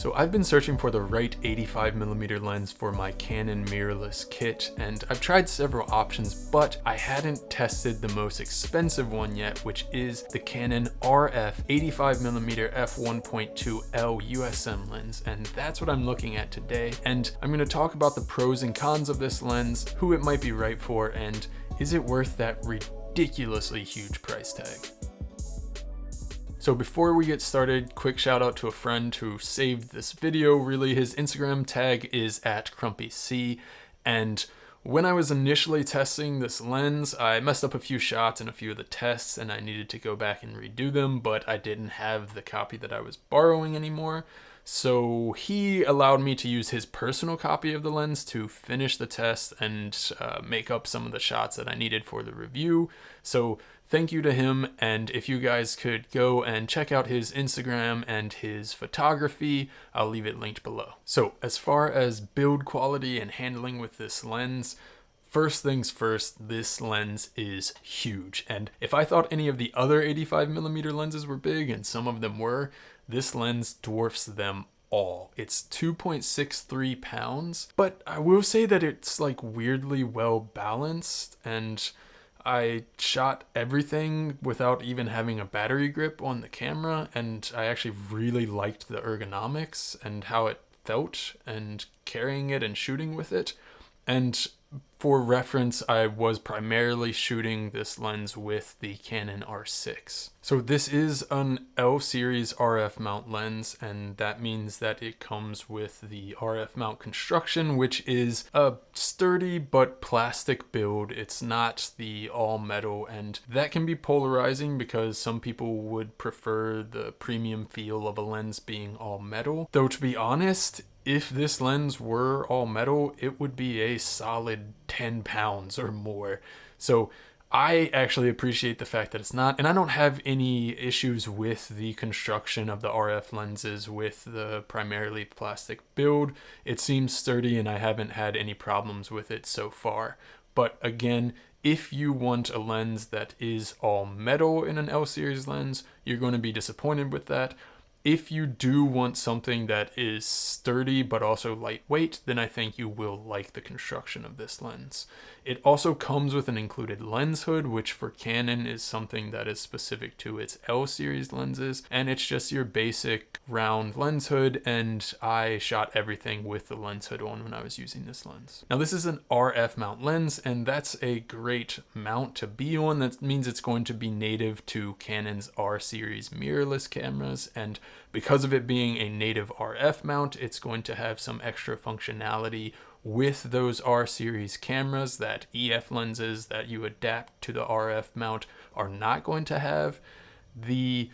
So I've been searching for the right 85mm lens for my Canon mirrorless kit, and I've tried several options, but I hadn't tested the most expensive one yet, which is the Canon RF 85mm f1.2L USM lens, and that's what I'm looking at today. And I'm going to talk about the pros and cons of this lens, who it might be right for, and is it worth that ridiculously huge price tag. So before we get started, quick shout out to a friend who saved this video. Really, his Instagram tag is @crumpyc, and when I was initially testing this lens, I messed up a few shots in a few of the tests and I needed to go back and redo them, but I didn't have the copy that I was borrowing anymore. So he allowed me to use his personal copy of the lens to finish the test and make up some of the shots that I needed for the review. So thank you to him, and if you guys could go and check out his Instagram and his photography, I'll leave it linked below. So as far as build quality and handling with this lens, first things first, this lens is huge. And if I thought any of the other 85mm lenses were big, and some of them were, this lens dwarfs them all. It's 2.63 pounds, but I will say that it's like weirdly well balanced, and I shot everything without even having a battery grip on the camera, and I actually really liked the ergonomics and how it felt and carrying it and shooting with it. And for reference, I was primarily shooting this lens with the Canon R6. So this is an L series RF mount lens, and that means that it comes with the RF mount construction, which is a sturdy but plastic build. It's not the all metal, and that can be polarizing because some people would prefer the premium feel of a lens being all metal. Though to be honest, if this lens were all metal, it would be a solid 10 pounds or more. So I actually appreciate the fact that it's not, and I don't have any issues with the construction of the RF lenses with the primarily plastic build. It seems sturdy and I haven't had any problems with it so far. But again, if you want a lens that is all metal in an L series lens, you're going to be disappointed with that. If you do want something that is sturdy but also lightweight, then I think you will like the construction of this lens. It also comes with an included lens hood, which for Canon is something that is specific to its L series lenses, and it's just your basic round lens hood, and I shot everything with the lens hood on when I was using this lens. Now this is an RF mount lens, and that's a great mount to be on. That means it's going to be native to Canon's R series mirrorless cameras, and because of it being a native RF mount, it's going to have some extra functionality with those R series cameras that EF lenses that you adapt to the RF mount are not going to have. The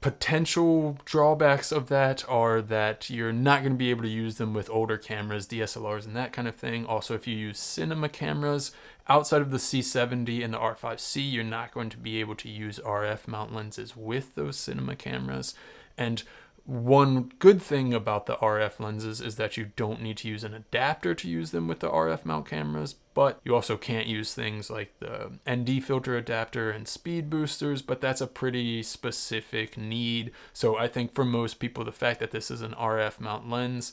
potential drawbacks of that are that you're not going to be able to use them with older cameras, DSLRs and that kind of thing. Also, if you use cinema cameras outside of the C70 and the R5C, you're not going to be able to use RF mount lenses with those cinema cameras. And one good thing about the RF lenses is that you don't need to use an adapter to use them with the RF mount cameras, but you also can't use things like the ND filter adapter and speed boosters, but that's a pretty specific need. So I think for most people, the fact that this is an RF mount lens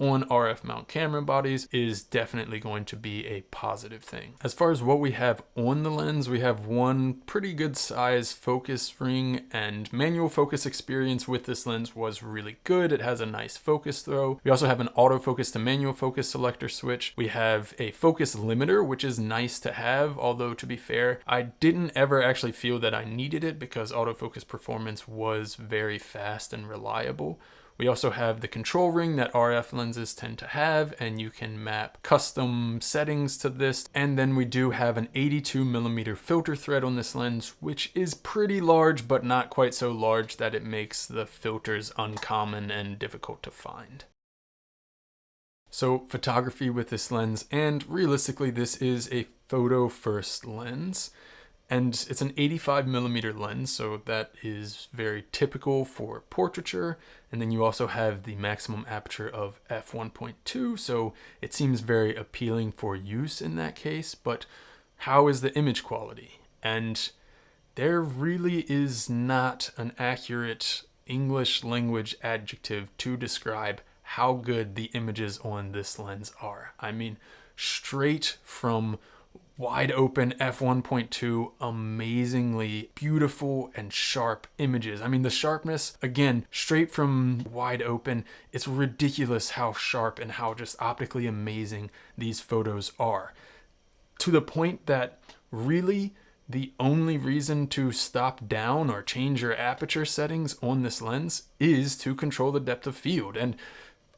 on RF mount camera bodies is definitely going to be a positive thing. As far as what we have on the lens, we have one pretty good size focus ring, and manual focus experience with this lens was really good. It has a nice focus throw. We also have an autofocus to manual focus selector switch. We have a focus limiter, which is nice to have, although to be fair, I didn't ever actually feel that I needed it because autofocus performance was very fast and reliable. We also have the control ring that RF lenses tend to have, and you can map custom settings to this. And then we do have an 82mm filter thread on this lens, which is pretty large, but not quite so large that it makes the filters uncommon and difficult to find. So photography with this lens, and realistically this is a photo first lens. And it's an 85mm lens, so that is very typical for portraiture. And then you also have the maximum aperture of f1.2, so it seems very appealing for use in that case. But how is the image quality? And there really is not an accurate English language adjective to describe how good the images on this lens are. I mean, straight from wide open f1.2, amazingly beautiful and sharp images. I mean, the sharpness, again, straight from wide open, it's ridiculous how sharp and how just optically amazing these photos are. To the point that really the only reason to stop down or change your aperture settings on this lens is to control the depth of field. And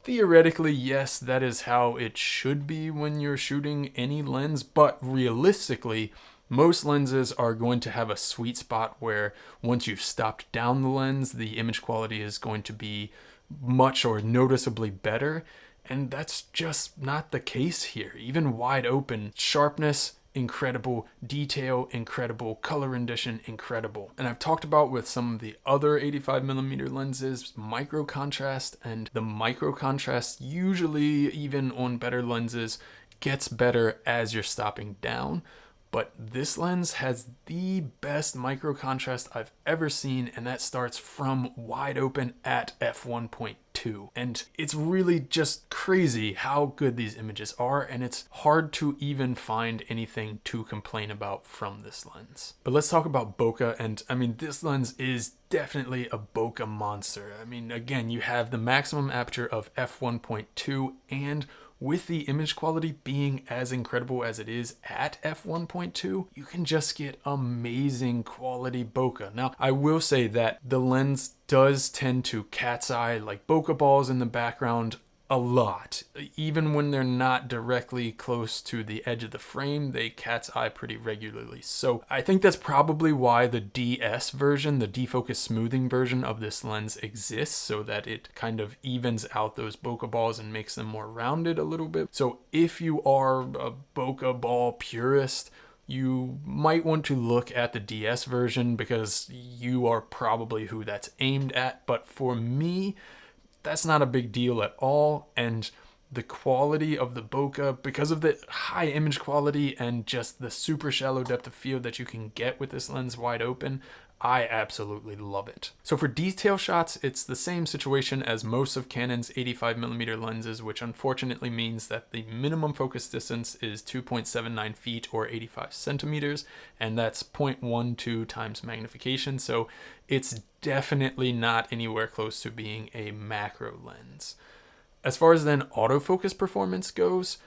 theoretically, yes, that is how it should be when you're shooting any lens, but realistically, most lenses are going to have a sweet spot where once you've stopped down the lens, the image quality is going to be much or noticeably better, and that's just not the case here. Even wide open, sharpness, incredible, detail, incredible, color rendition, incredible. And I've talked about with some of the other 85mm lenses, micro contrast, and the micro contrast usually, even on better lenses, gets better as you're stopping down. But this lens has the best micro contrast I've ever seen, and that starts from wide open at f1.2. And it's really just crazy how good these images are, and it's hard to even find anything to complain about from this lens. But let's talk about bokeh, and I mean, this lens is definitely a bokeh monster. I mean, again, you have the maximum aperture of f1.2, and with the image quality being as incredible as it is at f1.2, you can just get amazing quality bokeh. Now, I will say that the lens does tend to cat's eye like bokeh balls in the background a lot. Even when they're not directly close to the edge of the frame, they cat's eye pretty regularly. So I think that's probably why the DS version, the defocus smoothing version of this lens exists, so that it kind of evens out those bokeh balls and makes them more rounded a little bit. So if you are a bokeh ball purist, you might want to look at the DS version because you are probably who that's aimed at. But for me, that's not a big deal at all, and the quality of the bokeh, because of the high image quality and just the super shallow depth of field that you can get with this lens wide open, I absolutely love it. So for detail shots, it's the same situation as most of Canon's 85mm lenses, which unfortunately means that the minimum focus distance is 2.79 feet or 85 centimeters, and that's 0.12 times magnification, so it's definitely not anywhere close to being a macro lens. As far as then autofocus performance goes,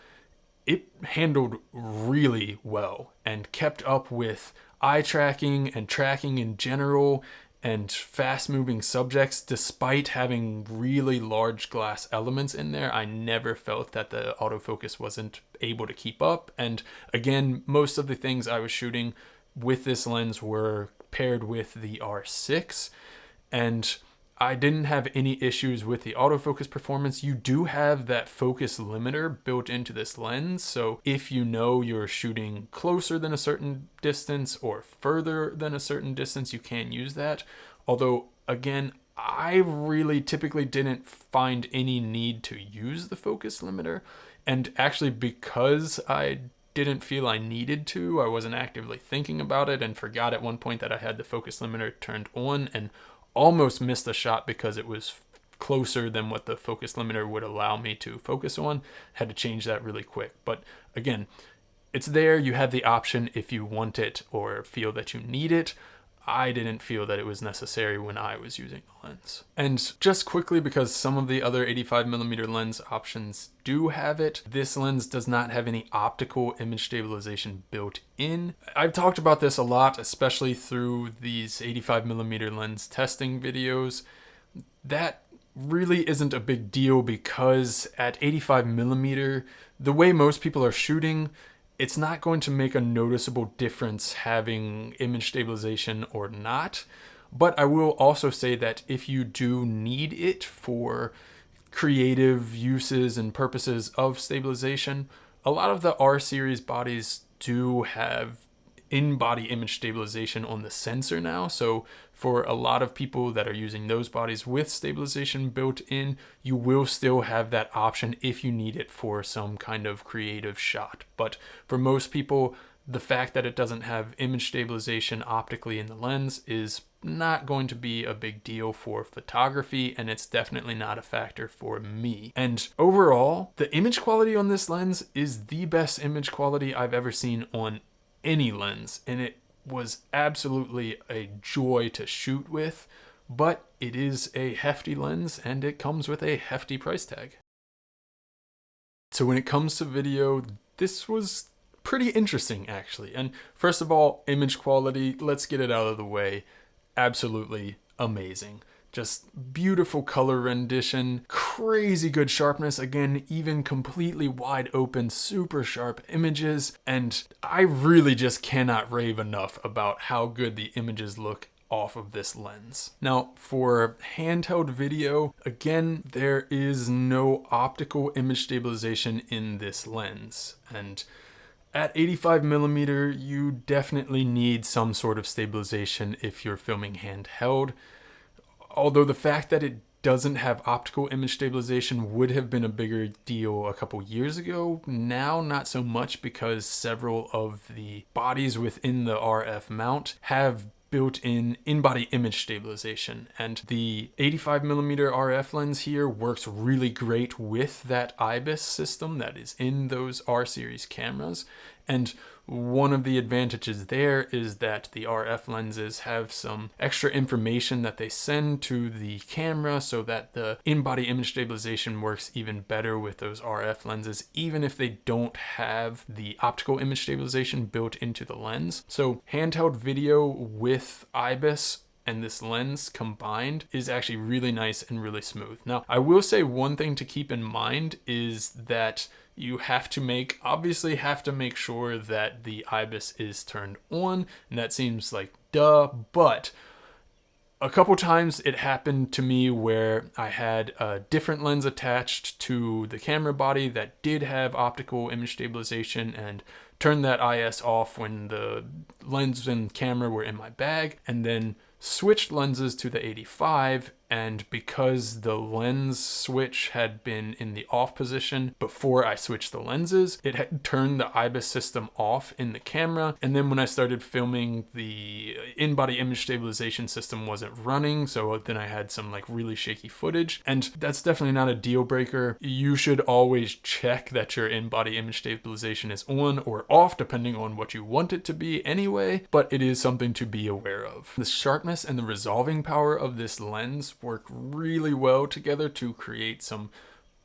it handled really well and kept up with eye tracking and tracking in general and fast moving subjects despite having really large glass elements in there. I never felt that the autofocus wasn't able to keep up. And again, most of the things I was shooting with this lens were paired with the R6, and I didn't have any issues with the autofocus performance. You do have that focus limiter built into this lens, so if you know you're shooting closer than a certain distance or further than a certain distance, you can use that. Although, again, I really typically didn't find any need to use the focus limiter, and actually because I didn't feel I needed to, I wasn't actively thinking about it and forgot at one point that I had the focus limiter turned on and almost missed a shot because it was closer than what the focus limiter would allow me to focus on. Had to change that really quick. But again, it's there. You have the option if you want it or feel that you need it. I didn't feel that it was necessary when I was using the lens. And just quickly, because some of the other 85mm lens options do have it, this lens does not have any optical image stabilization built in. I've talked about this a lot, especially through these 85mm lens testing videos. That really isn't a big deal because at 85mm, the way most people are shooting, it's not going to make a noticeable difference having image stabilization or not. But I will also say that if you do need it for creative uses and purposes of stabilization, a lot of the R series bodies do have in-body image stabilization on the sensor now. So for a lot of people that are using those bodies with stabilization built in, you will still have that option if you need it for some kind of creative shot. But for most people, the fact that it doesn't have image stabilization optically in the lens is not going to be a big deal for photography, and it's definitely not a factor for me. And overall, the image quality on this lens is the best image quality I've ever seen on any lens, and it was absolutely a joy to shoot with, but it is a hefty lens and it comes with a hefty price tag. So when it comes to video, this was pretty interesting actually. And first of all, image quality, let's get it out of the way. Absolutely amazing. Just beautiful color rendition, crazy good sharpness, again, even completely wide open, super sharp images, and I really just cannot rave enough about how good the images look off of this lens. Now, for handheld video, again, there is no optical image stabilization in this lens, and at 85mm, you definitely need some sort of stabilization if you're filming handheld. Although the fact that it doesn't have optical image stabilization would have been a bigger deal a couple years ago, now not so much, because several of the bodies within the RF mount have built-in in-body image stabilization, and the 85mm RF lens here works really great with that IBIS system that is in those R series cameras. And one of the advantages there is that the RF lenses have some extra information that they send to the camera so that the in-body image stabilization works even better with those RF lenses, even if they don't have the optical image stabilization built into the lens. So handheld video with IBIS and this lens combined is actually really nice and really smooth. Now, I will say one thing to keep in mind is that you obviously have to make sure that the IBIS is turned on, and that seems like duh, but a couple times it happened to me where I had a different lens attached to the camera body that did have optical image stabilization, and turned that IS off when the lens and camera were in my bag, and then switched lenses to the 85, and because the lens switch had been in the off position before I switched the lenses, it had turned the IBIS system off in the camera, and then when I started filming, the in-body image stabilization system wasn't running, so then I had some like really shaky footage, and that's definitely not a deal breaker. You should always check that your in-body image stabilization is on or off, depending on what you want it to be anyway, but it is something to be aware of. The sharpness and the resolving power of this lens work really well together to create some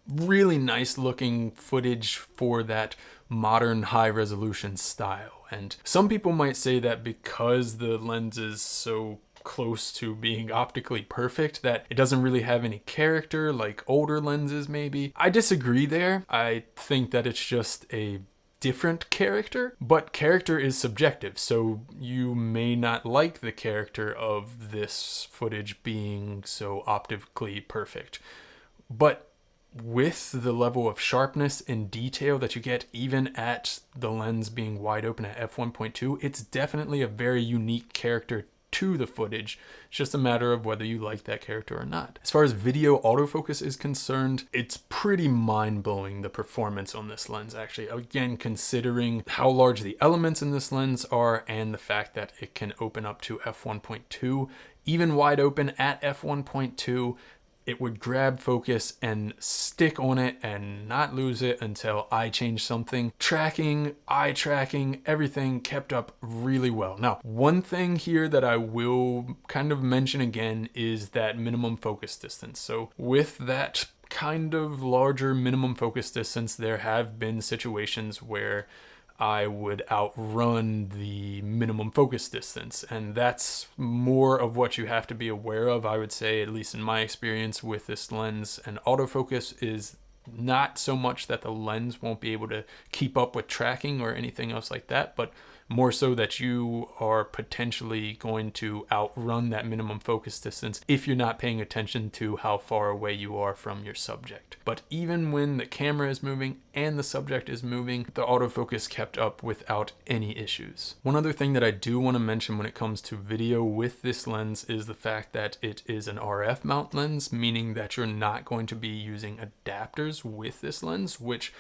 really nice looking footage for that modern high resolution style. And some people might say that because the lens is so close to being optically perfect that it doesn't really have any character like older lenses maybe. I disagree there. I think that it's just a different character, but character is subjective, so you may not like the character of this footage being so optically perfect. But with the level of sharpness and detail that you get even at the lens being wide open at f1.2, it's definitely a very unique character to the footage. It's just a matter of whether you like that character or not. As far as video autofocus is concerned, it's pretty mind-blowing, the performance on this lens actually. Again, considering how large the elements in this lens are and the fact that it can open up to f1.2, even wide open at f1.2, it would grab focus and stick on it and not lose it until I change something. Tracking, eye tracking, everything kept up really well. Now, one thing here that I will kind of mention again is that minimum focus distance. So with that kind of larger minimum focus distance, there have been situations where I would outrun the minimum focus distance, and that's more of what you have to be aware of, I would say, at least in my experience with this lens. And autofocus is not so much that the lens won't be able to keep up with tracking or anything else like that, but more so that you are potentially going to outrun that minimum focus distance if you're not paying attention to how far away you are from your subject. But even when the camera is moving and the subject is moving, the autofocus kept up without any issues. One other thing that I do want to mention when it comes to video with this lens is the fact that it is an RF mount lens, meaning that you're not going to be using adapters with this lens, which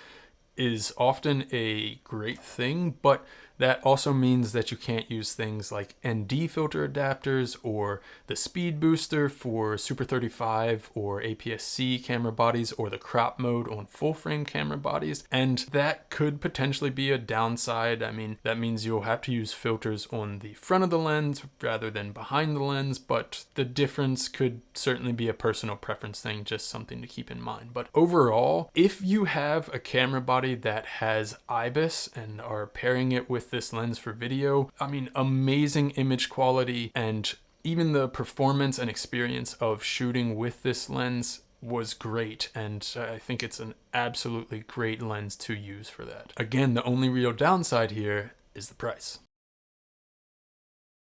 is often a great thing, but That also means that you can't use things like ND filter adapters or the speed booster for Super 35 or APS-C camera bodies or the crop mode on full frame camera bodies. And that could potentially be a downside. I mean, that means you'll have to use filters on the front of the lens rather than behind the lens, but the difference could certainly be a personal preference thing, just something to keep in mind. But overall, if you have a camera body that has IBIS and are pairing it with this lens for video, I mean, amazing image quality, and even the performance and experience of shooting with this lens was great, and I think it's an absolutely great lens to use for that. Again, the only real downside here is the price.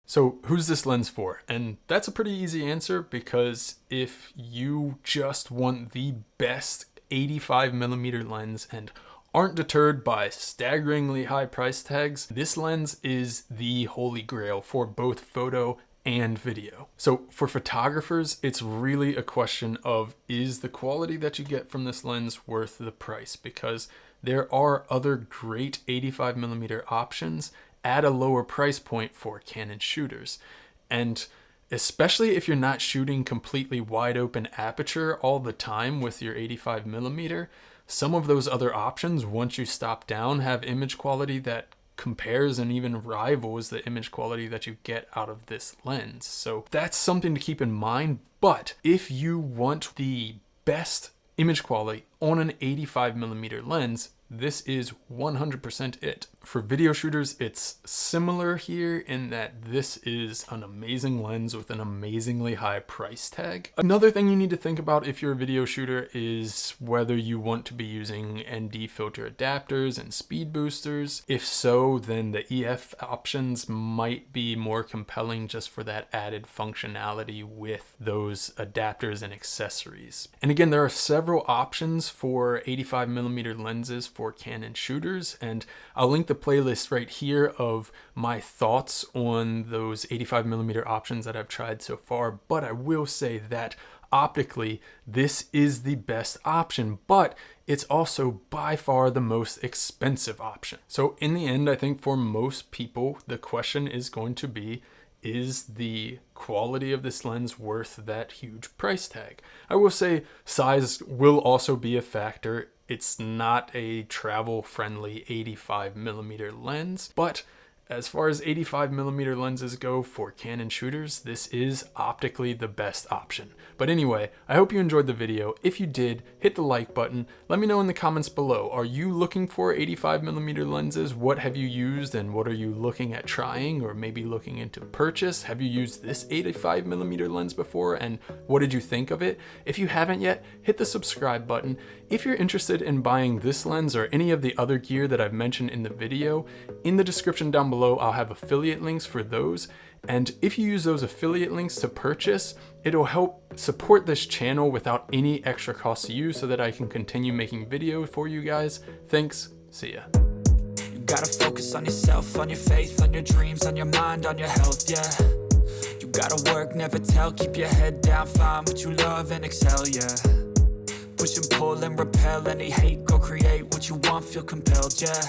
So who's this lens for? And that's a pretty easy answer, because if you just want the best 85mm lens and aren't deterred by staggeringly high price tags, this lens is the holy grail for both photo and video. So for photographers, it's really a question of, is the quality that you get from this lens worth the price? Because there are other great 85mm options at a lower price point for Canon shooters. And especially if you're not shooting completely wide open aperture all the time with your 85mm, some of those other options, once you stop down, have image quality that compares and even rivals the image quality that you get out of this lens. So that's something to keep in mind. But if you want the best image quality on an 85mm lens, this is 100% it. For video shooters, it's similar here in that this is an amazing lens with an amazingly high price tag. Another thing you need to think about if you're a video shooter is whether you want to be using ND filter adapters and speed boosters. If so, then the EF options might be more compelling just for that added functionality with those adapters and accessories. And again, there are several options for 85mm lenses for Canon shooters, and I'll link the playlist right here of my thoughts on those 85mm options that I've tried so far. But I will say that optically, this is the best option, but it's also by far the most expensive option. So in the end, I think for most people, the question is going to be, is the quality of this lens worth that huge price tag? I will say size will also be a factor. It's not a travel-friendly 85mm lens, but as far as 85mm lenses go for Canon shooters, this is optically the best option. But anyway, I hope you enjoyed the video. If you did, hit the like button. Let me know in the comments below. Are you looking for 85mm lenses? What have you used and what are you looking at trying or maybe looking into purchase? Have you used this 85mm lens before and what did you think of it? If you haven't yet, hit the subscribe button. If you're interested in buying this lens or any of the other gear that I've mentioned in the video, in the description down below, I'll have affiliate links for those. And if you use those affiliate links to purchase, it'll help support this channel without any extra cost to you so that I can continue making videos for you guys. Thanks. See ya. You gotta focus on yourself, on your faith, on your dreams, on your mind, on your health, yeah. You gotta work, never tell, keep your head down, find what you love and excel, yeah. Push and pull and repel any hate, go create what you want, feel compelled, yeah.